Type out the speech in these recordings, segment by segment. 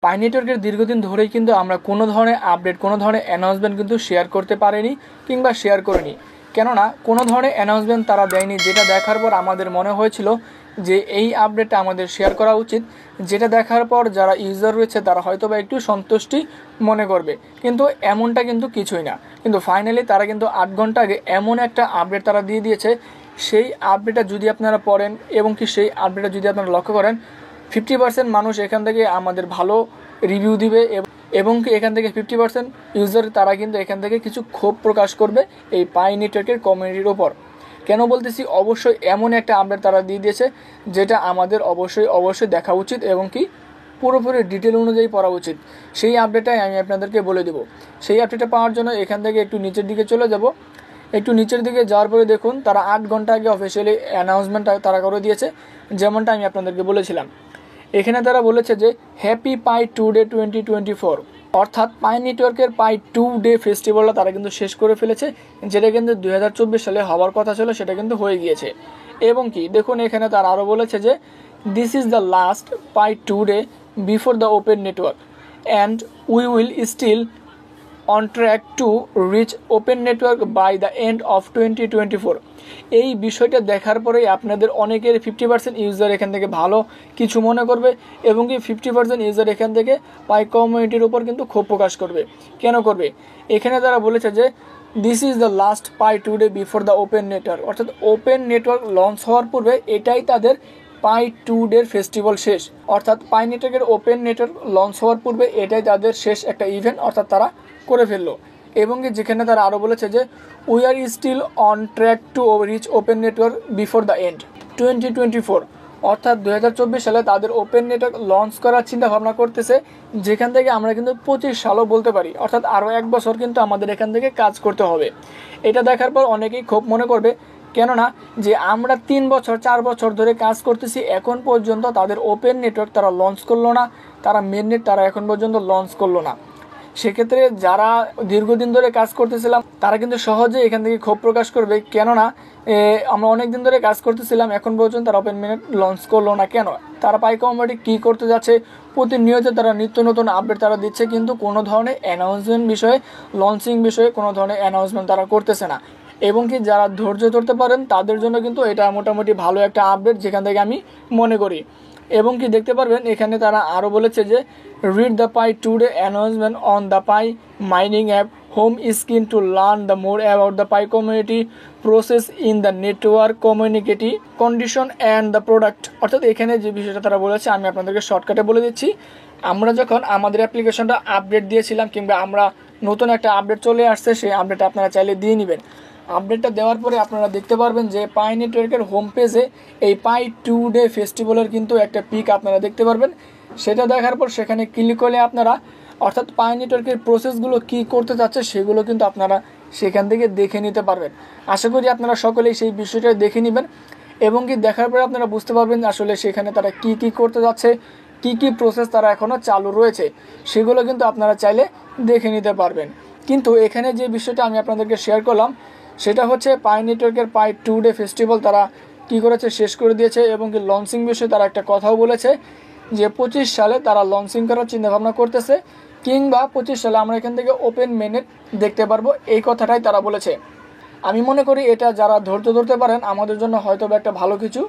পাই নেটওয়ার্কের দীর্ঘদিন ধরেই কিন্তু আমরা কোনো ধরনের আপডেট, কোনো ধরনের অ্যানাউন্সমেন্ট কিন্তু শেয়ার করতে পারিনি কিংবা শেয়ার করিনি। কেননা কোনো ধরনের অ্যানাউন্সমেন্ট তারা দেয়নি, যেটা দেখার পর আমাদের মনে হয়েছিল যে এই আপডেটটা আমাদের শেয়ার করা উচিত, যেটা দেখার পর যারা ইউজার রয়েছে তারা হয়তো বা একটু সন্তুষ্টি মনে করবে। কিন্তু এমনটা কিন্তু কিছুই না। কিন্তু ফাইনালি তারা কিন্তু 8 ঘন্টা আগে এমন একটা আপডেট তারা দিয়ে দিয়েছে, সেই আপডেটটা যদি আপনারা পড়েন এবং কি সেই আপডেটটা যদি আপনারা লক্ষ্য করেন, 50% মানুষ এখান থেকে আমাদের ভালো রিভিউ দিবে এবং কি এখান থেকে 50% ইউজার তারা কিন্তু এখান থেকে কিছু ক্ষোভ প্রকাশ করবে এই পাই নেটওয়ার্কের কমিউনিটির ওপর। কেন বলতেছি, অবশ্যই এমন একটা আপডেট তারা দিয়ে দিয়েছে যেটা আমাদের অবশ্যই দেখা উচিত এবং কি পুরোপুরি ডিটেল অনুযায়ী পড়া উচিত। সেই আপডেটটাই আমি আপনাদেরকে বলে দেবো। সেই আপডেটটা পাওয়ার জন্য এখান থেকে একটু নিচের দিকে চলে যাব। একটু নিচের দিকে যাওয়ার পরে দেখুন তারা 8 ঘন্টা আগে অফিসিয়ালি অ্যানাউন্সমেন্ট তারা করে দিয়েছে, যেমনটা আমি আপনাদেরকে বলেছিলাম। এখানে তারা বলেছে যে হ্যাপি পাই 2 ডে 2024, অর্থাৎ পাই নেটওয়ার্কের পাই 2 ডে ফেস্টিভ্যালটা তারা কিন্তু শেষ করে ফেলেছে, যেটা কিন্তু 2024 সালে হওয়ার কথা ছিল, সেটা কিন্তু হয়ে গিয়েছে। এবং কি দেখুন এখানে তারা আরও বলেছে যে this is the last pi 2 day before the open network and we will still on track to reach open network by the end of 2024। এই বিষয়টা দেখার পরেই আপনাদের অনেকের 50% ইউজার এখান থেকে ভালো কিছু মনে করবে এবং কি 50% ইউজার এখান থেকে পাই কমিউনিটির উপর কিন্তু ক্ষোভ প্রকাশ করবে। কেন করবে? এখানে তারা বলেছে যে this is the last pi 2 day before the open network, অর্থাৎ ওপেন নেটওয়ার্ক লঞ্চ হওয়ার পূর্বে এটাই তাদের পাই 2 ডের ফেস্টিভ্যাল শেষ। অর্থাৎ পাই নেটওয়ার্কের ওপেন নেটওয়ার্ক লঞ্চ হওয়ার পূর্বে এটাই তাদের শেষ একটা ইভেন্ট, অর্থাৎ তারা করে ফেললো। এবং যেখানে তারা আরও বলেছে যে we are still on track to reach open network before the end 2024, অর্থাৎ 2024 সালে তাদের ওপেন নেটওয়ার্ক লঞ্চ করার চিন্তা ভাবনা করতেছে, যেখান থেকে আমরা কিন্তু 25 সালও বলতে পারি, অর্থাৎ আরও 1 বছর কিন্তু আমাদের এখান থেকে কাজ করতে হবে। এটা দেখার পর অনেকেই ক্ষোভ মনে করবে, কেননা যে আমরা 3 বছর 4 বছর ধরে কাজ করতেছি, এখন পর্যন্ত তাদের ওপেন নেটওয়ার্ক তারা লঞ্চ করলো না, তারা মেন নেট তারা এখন পর্যন্ত লঞ্চ করলো না। সেক্ষেত্রে যারা দীর্ঘদিন ধরে কাজ করতেছিলাম তারা কিন্তু সহজে এখান থেকে ক্ষোভ প্রকাশ করবে, কেননা আমরা অনেক দিন ধরে কাজ করতেছিলাম, এখন পর্যন্ত তারা ওপেন নেট লঞ্চ করলো না কেন? তারা পাই কমিউনিটি কী করতে যাচ্ছে, প্রতিনিয়ত তারা নিত্য নতুন আপডেট তারা দিচ্ছে, কিন্তু কোনো ধরনের অ্যানাউন্সমেন্ট বিষয়ে, লঞ্চিং বিষয়ে কোনো ধরনের অ্যানাউন্সমেন্ট তারা করতেছে না। এবং কি যারা ধৈর্য ধরতে পারেন তাদের জন্য কিন্তু এটা মোটামুটি ভালো একটা আপডেট, যেখান থেকে আমি মনে করি। এবং কি দেখতে পারবেন এখানে তারা আরও বলেছে যে read the Pi 2 day announcement on the Pi mining app home screen to learn the more about the Pi community process in the network communicate condition and the product. অর্থাৎ এখানে যে বিষয়টা তারা বলেছে আমি আপনাদেরকে শর্টকাটে বলে দিচ্ছি। আমরা যখন আমাদের অ্যাপ্লিকেশনটা আপডেট দিয়েছিলাম কিংবা আমরা নতুন একটা আপডেট চলে আসছে, সেই আপডেটটা আপনারা চাইলে দিয়ে নেবেন। আপডেটটা দেওয়ার পরে আপনারা দেখতে পারবেন যে পাই নেটওয়ার্কের হোম পেজে এই পাই 2 ডে ফেস্টিভ্যালের কিন্তু একটা পিক আপনারা দেখতে পারবেন। সেটা দেখার পর সেখানে ক্লিক করলে আপনারা অর্থাৎ পাই নেটওয়ার্কের প্রসেসগুলো কী করতে যাচ্ছে সেগুলো কিন্তু আপনারা সেখান থেকে দেখে নিতে পারবেন। আশা করি আপনারা সকলেই সেই বিষয়টা দেখে নেবেন এবং কি দেখার পরে আপনারা বুঝতে পারবেন আসলে সেখানে তারা কী করতে যাচ্ছে, কী প্রসেস তারা এখনও চালু রয়েছে, সেগুলো কিন্তু আপনারা চাইলে দেখে নিতে পারবেন। কিন্তু এখানে যে বিষয়টা আমি আপনাদেরকে শেয়ার করলাম সেটা হচ্ছে পাই নেটওয়ার্কের পাই 2 ডে ফেস্টিভ্যাল তারা কী করেছে, শেষ করে দিয়েছে। এবং কি লঞ্চিং বিষয়ে তারা একটা কথাও বলেছে যে 25 সালে তারা লঞ্চিং করার চিন্তাভাবনা করতেছে, কিংবা 25 সালে আমরা এখান থেকে ওপেন মেনেট দেখতে পারবো, এই কথাটাই তারা বলেছে। আমি মনে করি এটা যারা ধৈর্য ধরতে পারেন আমাদের জন্য হয়তো একটা ভালো কিছু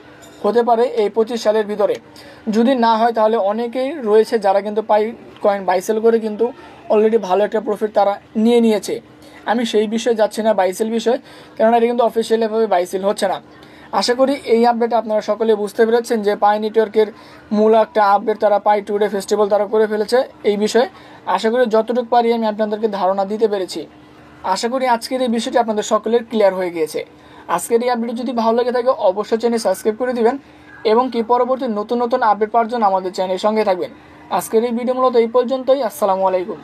হতে পারে এই 25 সালের ভিতরে। যদি না হয় তাহলে অনেকেই রয়েছে যারা কিন্তু পাই কয়েন বাইসেল করে কিন্তু অলরেডি ভালো একটা প্রফিট তারা নিয়েছে। আমি সেই বিষয়ে যাচ্ছি না, বাইসেল বিষয়, কেননা এটা কিন্তু অফিসিয়ালিভাবে বাইসেল হচ্ছে না। আশা করি এই আপডেট আপনারা সকলে বুঝতে পেরেছেন যে পাই নেটওয়ার্কের মূল একটা আপডেট তারা পাই 2 ডে ফেস্টিভ্যাল তারা করে ফেলেছে। এই বিষয়ে আশা করি যতটুকু পারি আমি আপনাদেরকে ধারণা দিতে পেরেছি। আশা করি আজকের এই বিষয়টি আপনাদের সকলের ক্লিয়ার হয়ে গিয়েছে। আজকের এই আপডেট যদি ভালো লাগে থাকে অবশ্যই চ্যানেল সাবস্ক্রাইব করে দিবেন এবং কি পরবর্তী নতুন আপডেট পাওয়ার জন্য আমাদের চ্যানেলের সঙ্গে থাকবেন। আজকের এই ভিডিও মূলত এই পর্যন্তই। আসসালামু আলাইকুম।